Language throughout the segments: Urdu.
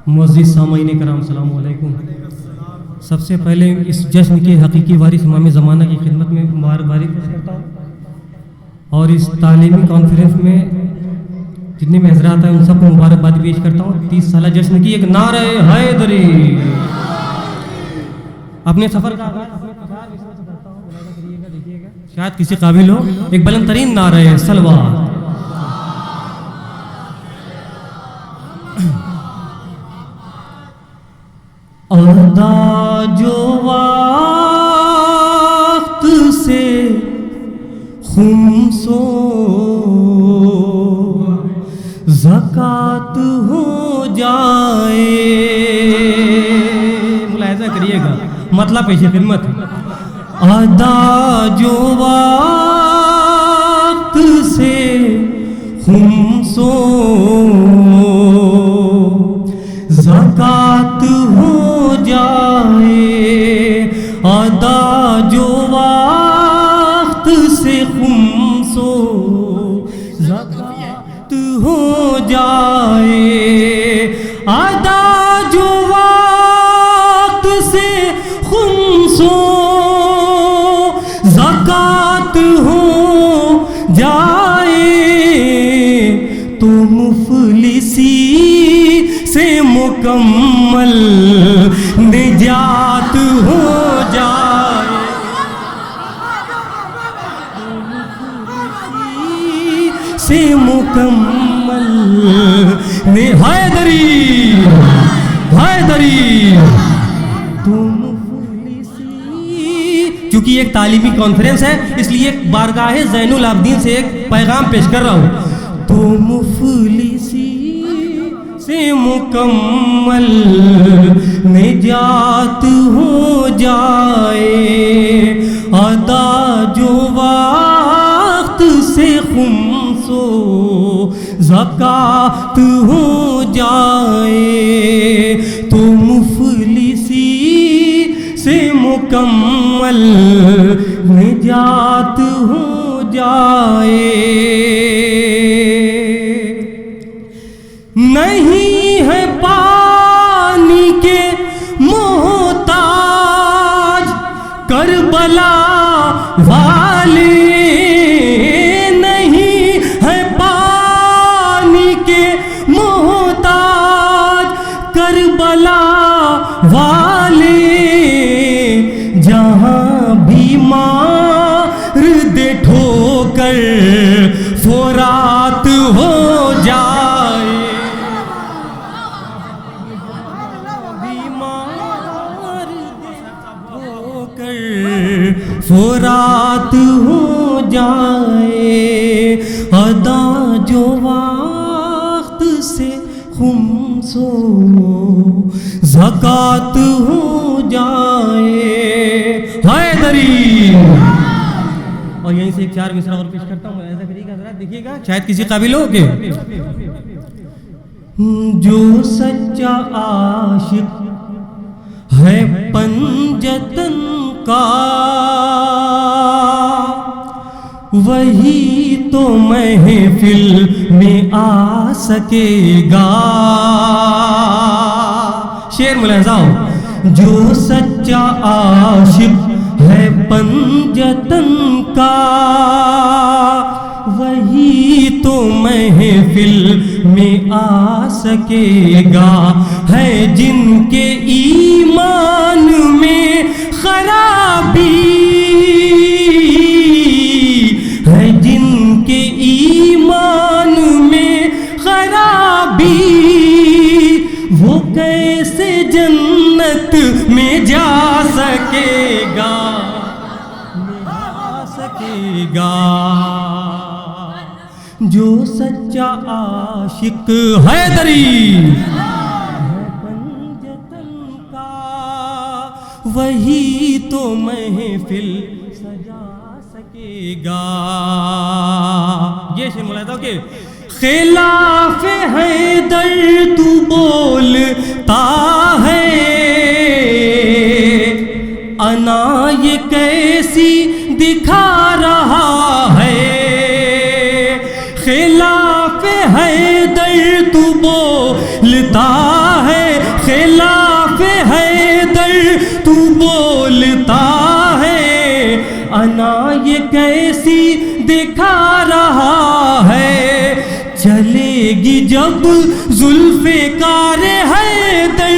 معزز سامعین کرام السلام علیکم. سب سے پہلے اس جشن کے حقیقی وارث امام زمانہ کی خدمت میں مبارکبادی پیش کرتا ہوں، اور اس تعلیمی کانفرنس میں جتنے بھی حضرات ہیں ان سب کو مبارکبادی پیش کرتا ہوں. 30 سالہ جشن کی ایک نعرہ حیدری. اپنے سفر کا آغاز اپنے پسار اس میں سے کرتا ہوں، ملاحظہ کریے گا، دیکھیے گا شاید کسی قابل ہو. ایک بلند ترین نعرہ صلوات. ادا جو وقت سے خمس و زکوٰۃ ہو جائے. ملاحظہ کریے گا مطلب پیش خدمت. ادا جو وقت سے خمس و زکوٰۃ ہو جائے. ادا جو وقت سے خمس و زکوٰۃ ہو جائے. ادا جو وقت سے خمس و زکوٰۃ ہو جائے تو مفلسی سے مکمل نجات ہو جائے. سے مکمل حیدری حیدری تم مفلسی. چونکہ ایک تعلیمی کانفرنس ہے اس لیے ایک بارگاہ زین العابدین سے ایک پیغام پیش کر رہا ہوں. تو مفلسی سے مکمل نجات ہو جائے. ادا جو وقت سے خمس و زکوٰۃ ہو جائے تو مفلسی سے مکمل نجات ہو جائے. نہیں ہے پانی کے محتاج کربلا والے. نہیں ہے پانی کے محتاج کربلا والے. جہاں بیمار دے ٹھوکر فرات ہو جائے. فرات ہو جائے. ادا جو وقت سے خمس و زکوٰۃ ہو جائے. حیدری. اور یہیں سے ایک 4 مصرع اور پیش کرتا ہوں، ایسا کریے گا ذرا دیکھیے گا شاید کسی قابل ہو کہ جو سچا عاشق ہے پنجتن کا وہی تو محفل میں آ سکے گا. شعر ملاحظہ ہو. جو سچا عاشق ہے پنجتن کا وہی تو محفل میں آ سکے گا. ہے جن کے ایمان میں خرابی ہے جن کے ایمان میں خرابی وہ کیسے جنت میں جا سکے گا. جو سچا عاشق حیدری پنجتن کا وہی تو محفل سجا سکے گا. یہ شعر ملاحظہ کہ خلاف حیدر تو بولتا ہے انا یہ کیسی دکھا رہا ہے. خلاف حیدر تو بولتا ہے تو بولتا ہے انا یہ کیسی دکھا رہا ہے، چلے گی جب ذوالفقار حیدر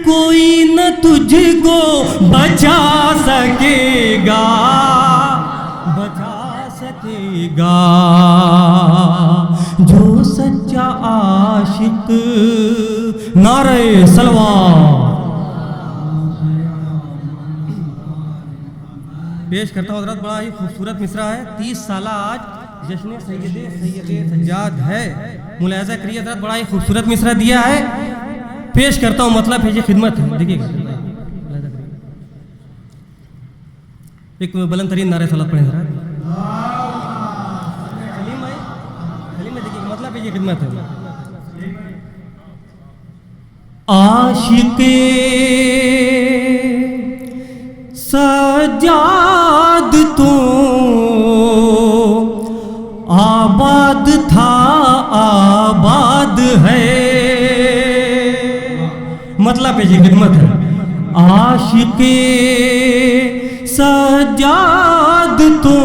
کوئی نہ تجھ کو بچا سکے گا، بچا سکے گا، جو سچا عاشق نعرہ صلوات پیش کرتا ہوں حضرت۔ بڑا ہی خوبصورت مصرع ہے، 30 سالہ آج جشن سید سجاد ہے، ملاحظہ کریے حضرت، بڑا ہی خوبصورت مصرع دیا ہے، پیش کرتا ہوں، مطلب ہے یہ خدمت ہے، دیکھیے گا ایک بلند ترین نعرہ صلوات پڑھیں حضرت۔ سلیم بھائی دیکھیے مطلب ہے یہ خدمت ہے۔ عاشق سجاد تو آباد تھا آباد ہے، مطلب ہے یہ خدمت ہے۔ عاشق سجاد تو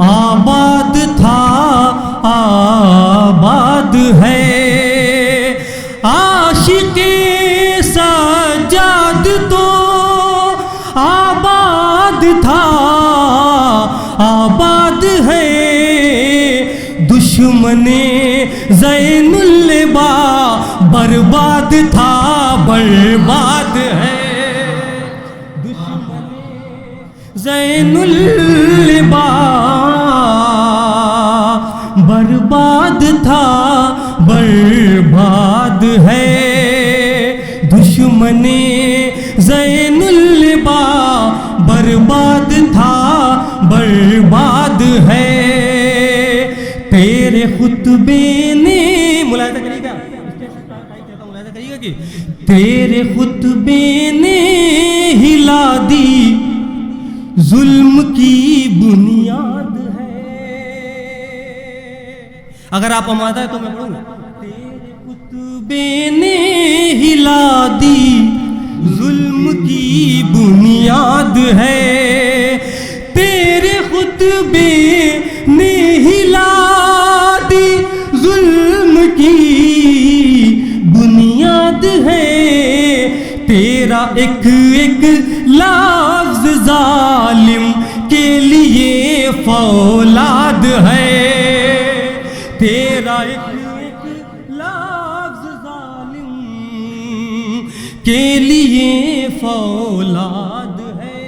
آباد تھا آباد ہے، عاشق سجاد تو آباد تھا آباد ہے، دشمن زین اللبا برباد تھا برباد ہے، دشمن زین اللبا برباد تھا برباد ہے، دشمن زین اللبا برباد تھا برباد ہے، تیرے خطبے نے ملاحظہ کریے گا، ملاحظہ کریے گا کہ تیرے خطبے نے ہلا دی ظلم کی بنیاد ہے، اگر آپ آمادہ ہے تو میں پڑھوں گا۔ تیرے خطبے نے ہلا دی ظلم کی بنیاد ہے، تیرے خطبے نے ہلا دی ظلم کی بنیاد ہے، تیرا ایک ایک لفظ ظالم کے لیے فولاد ہے، تیرا ایک ایک لفظ ظالم کے لیے فولاد ہے۔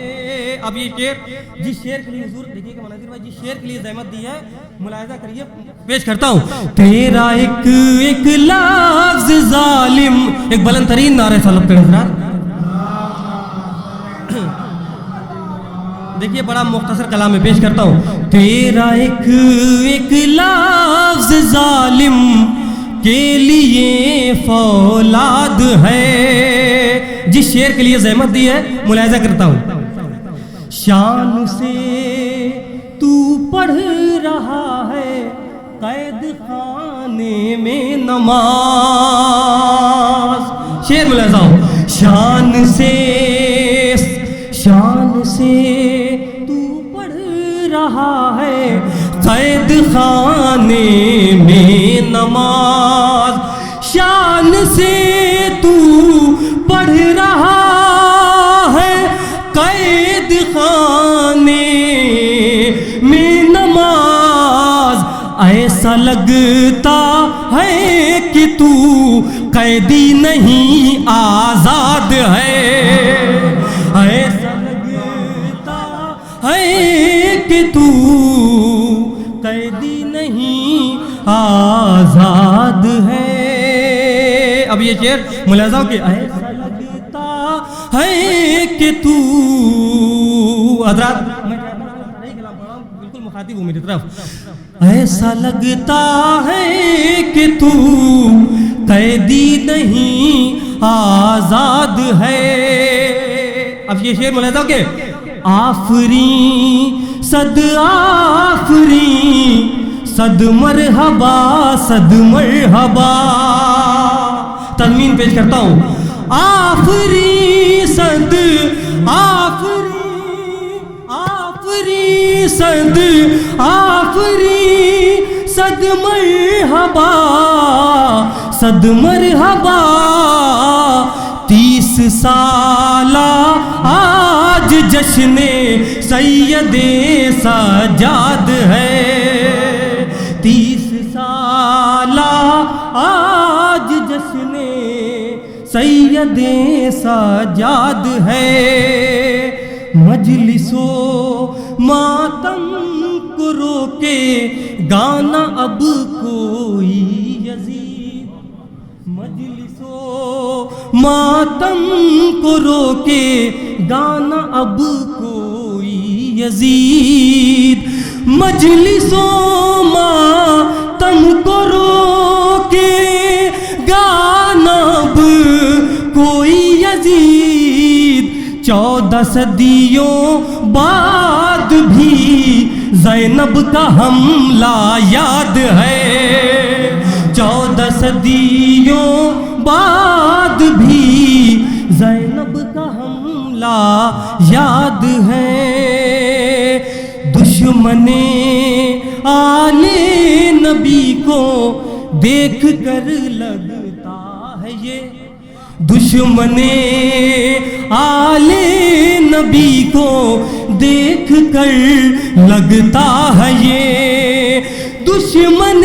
اب یہ شعر جس شعر کے لیے حضور دیکھیے کہ مناظر بھائی جس شعر کے لیے زحمت دی ہے ملاحظہ کریے، پیش کرتا ہوں۔ تیرا ایک ایک لفظ ظالم، ایک بلند ترین نعرہ صلوات پڑھیں حضرات۔ دیکھیے بڑا مختصر کلام میں پیش کرتا ہوں۔ تیرا ایک ایک لفظ ظالم کے لیے فولاد ہے، جس شعر کے لیے زحمت دی ہے ملاحظہ کرتا ہوں۔ شان سے تو پڑھ رہا ہے قید خانے میں نماز، شعر ملاحظہ ہو، شان سے تو پڑھ رہا ہے قید خانے میں نماز، شان سے تو پڑھ رہا ہے قید خانے میں نماز، ایسا لگتا ہے کہ تو قیدی نہیں آزاد ہے، ایسا لگتا ہے کہ تو قیدی نہیں آزاد ہے۔ اب یہ شعر ملاحظہ ہو کہ ایسا لگتا ہے کہ تو حضرات بالکل مخاطب ہوں میری طرف، ایسا لگتا ہے کہ تو قیدی نہیں آزاد ہے۔ اب یہ شعر ملاحظہ ہو کہ آفرین صد مرحبا صد مرحبا، تضمین پیش کرتا ہوں۔ آفری صد مرحبا صد مرحبا 30 سالہ آج جشن سید سجاد ہے 30 سالہ آج جشن سید سجاد ہے مجلس و ماتم کو روکے گانا اب کوئی یزید مجلس و ماتم کو روکے گانا اب کوئی یزید مجلس و ماتم کو روکے گانا اب کوئی یزید 14 صدیوں بعد بھی زینب کا حملہ یاد ہے 14 صدیوں بعد بھی زینب کا حملہ یاد ہے دشمن آل نبی کو دیکھ کر لگتا ہے یہ دشمن آل نبی کو دیکھ کر لگتا ہے یہ دشمن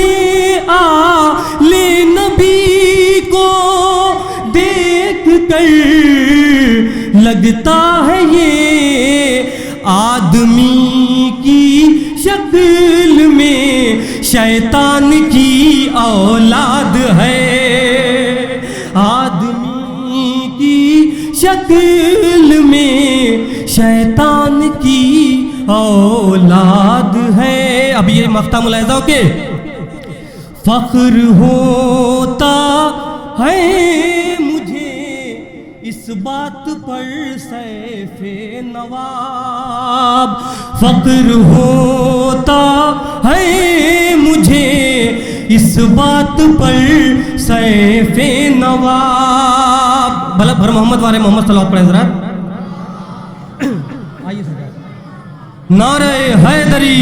آل نبی کو دیکھ کر لگتا ہے یہ آدمی کی شکل میں شیطان کی اولاد ہے آدمی کی شکل میں شیطان کی اولاد ہے اب یہ مقطع ملاحظہ ہو کہ فخر ہوتا ہے مجھے اس بات پر سیف نواب فخر ہوتا ہے مجھے اس بات پر سیف نواب بھلا بھر محمد والے محمد صلی اللہ علیہ وسلم پڑھیں ذرا آئیے سر نعرہ حیدری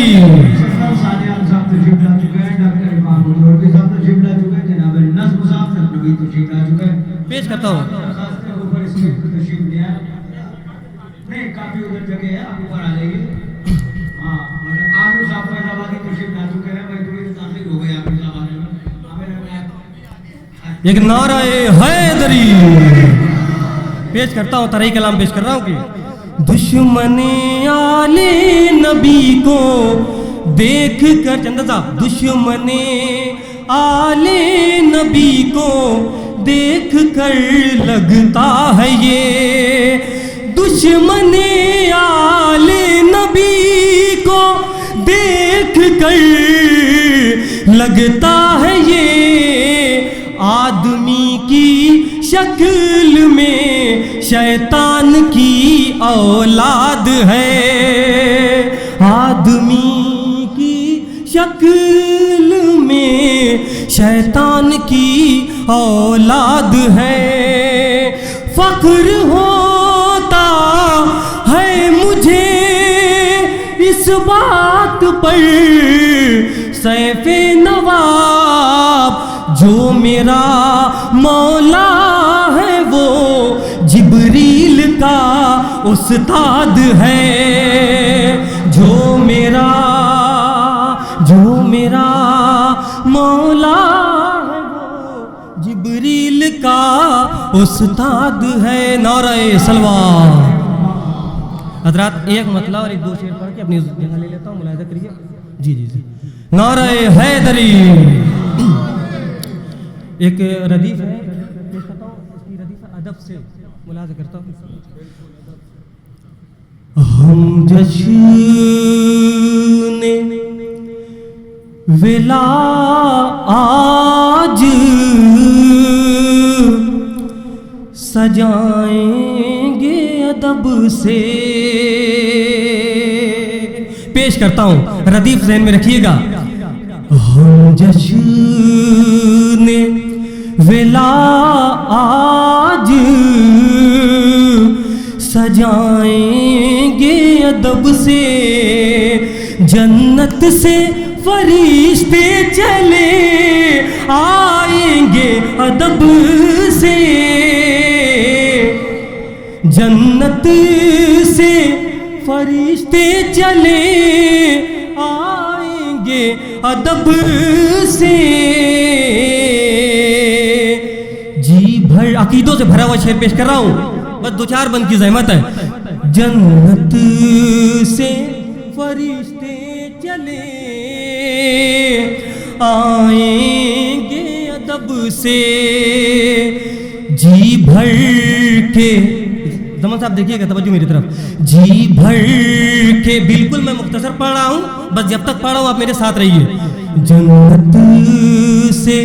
پیش کرتا ہوں کافی ادھر جگہ ہے آپ اوپر آ جائیے ہاں مطلب عامر صاحب فیض آبادی تشریف لا چکے ہیں بھائی تھوڑی تاخیر ہو گئی عامر صاحب آنے میں ایک نعرہ حیدری پیش کرتا ہوں طرح کلام پیش کر رہا ہوں کہ دشمن آل نبی کو دیکھ کر چندہ صاحب دشمن آل نبی کو دیکھ کر لگتا ہے یہ دشمن آل نبی کو دیکھ کر لگتا ہے یہ آدمی کی شکل میں شیطان کی اولاد ہے آدمی کی شکل میں شیطان کی اولاد ہے فخر ہوتا ہے مجھے اس بات پر سیف نواب جو میرا مولا ہے وہ جبریل کا استاد ہے جو میرا مولا ہے وہ جبریل کا استاد ہے نعرہ سلوات حضرات ایک مطلب اور ایک دو شعر پڑھ کے اپنی جگہ لے لیتا ہوں ملاحظہ کریے جی نعرہ حیدری ایک ردیف ہے پیش کرتا ہوں اس کی ردیف ادب سے ملاحظہ کرتا ہوں ہم جشن ولا آج سجائیں گے ادب سے پیش کرتا ہوں ردیف ذہن میں رکھیے گا ہم جشن ولا آج اٹھائیں گے ادب سے، جنت سے فرشتے چلے آئیں گے ادب سے، جنت سے فرشتے چلے آئیں گے ادب سے۔ جی بھر عقیدوں سے بھرا ہوا شعر پیش کر رہا ہوں، بس دو چار بند کی زحمت ہے۔ جنت سے فرشتے چلے آئیں گے ادب سے، جی بھر کے، زمان صاحب دیکھیے گا توجہ میری طرف، جی بھر کے، بالکل میں مختصر پڑھ رہا ہوں، بس جب تک پڑھ رہا ہوں آپ میرے ساتھ رہیے۔ جنت سے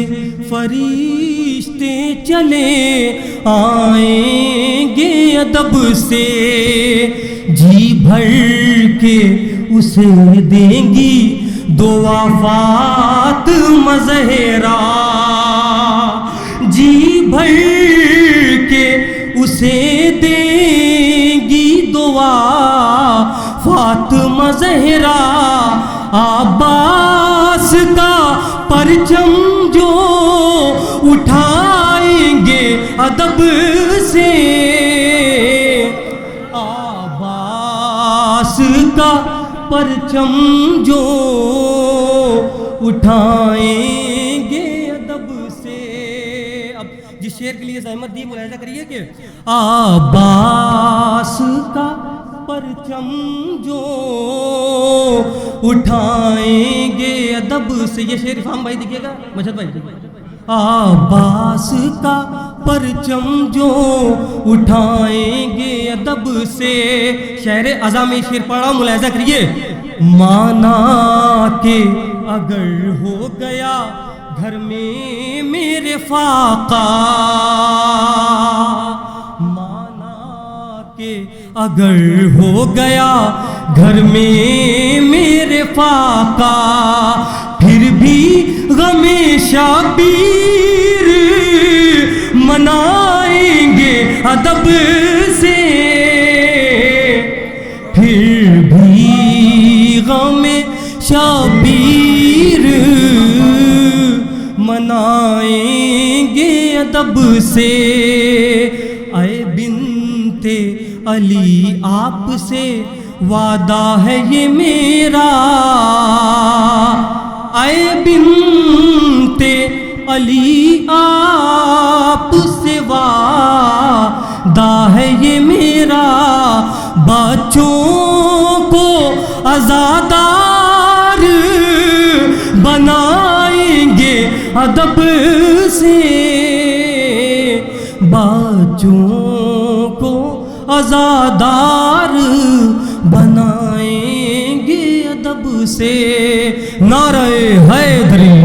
فرشتے چلے آئیں گے ادب سے، جی بھر کے اسے دیں گی دعا فاطمہ زہرا، جی بھر کے اسے دیں گی دعا فاطمہ زہرا، عباس کا پرچم جو اٹھائیں گے ادب سے، عباس کا پرچم جو اٹھائیں گے ادب سے۔ اب جس شعر کے لیے زحمت دی ملاحظہ کریے کہ عباس کا پرچم جو اٹھائیں گے ادب سے، یہ شعر فام بھائی دیکھیے گا، مشہد بھائی، عباس کا پرچم جو اٹھائیں گے ادب سے۔ شعر ازاں میں شعر پڑھا ملاحظہ کریے، مانا کہ اگر ہو گیا گھر میں میرے فاقہ، مانا کہ اگر ہو گیا گھر میں میرے فاقہ، پھر بھی غم شبیر منائیں گے ادب سے، پھر بھی غم شبیر منائیں گے ادب سے۔ اے بنت علی آپ سے وعدہ ہے یہ میرا، اے بنت علی آپ سے وعدہ ہے یہ میرا، بچوں کو عزادار بنائیں گے ادب سے، بچوں کو عزادار بنائیں گے ادب سے۔ نعرہ حیدری